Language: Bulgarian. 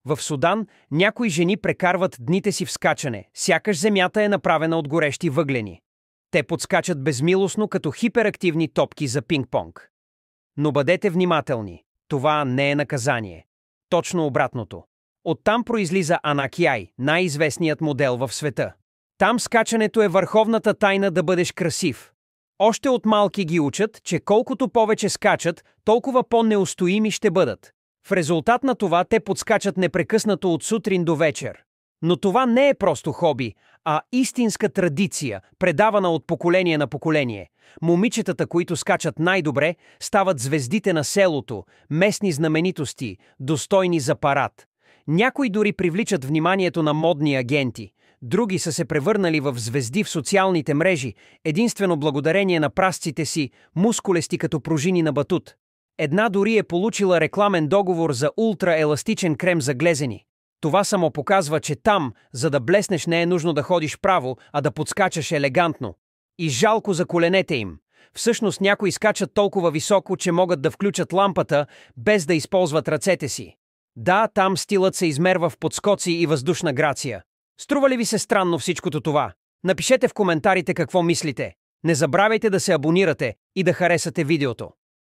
В Судан някои жени прекарват дните си в скачане, сякаш земята е направена от горещи въглени. Те подскачат безмилостно като хиперактивни топки за пинг-понг. Но бъдете внимателни, това не е наказание. Точно обратното. Оттам произлиза Анакяй, най-известният модел в света. Там скачането е върховната тайна да бъдеш красив. Още от малки ги учат, че колкото повече скачат, толкова по-неустоими ще бъдат. В резултат на това те подскачат непрекъснато от сутрин до вечер. Но това не е просто хоби, а истинска традиция, предавана от поколение на поколение. Момичетата, които скачат най-добре, стават звездите на селото, местни знаменитости, достойни за парад. Някои дори привличат вниманието на модни агенти. Други са се превърнали в звезди в социалните мрежи, единствено благодарение на прасците си, мускулести като пружини на батут. Една дори е получила рекламен договор за ултраеластичен крем за глезени. Това само показва, че там, за да блеснеш, не е нужно да ходиш право, а да подскачаш елегантно. И жалко за коленете им. Всъщност някои скачат толкова високо, че могат да включат лампата, без да използват ръцете си. Да, там стилът се измерва в подскоци и въздушна грация. Струва ли ви се странно всичкото това? Напишете в коментарите какво мислите. Не забравяйте да се абонирате и да харесате видеото.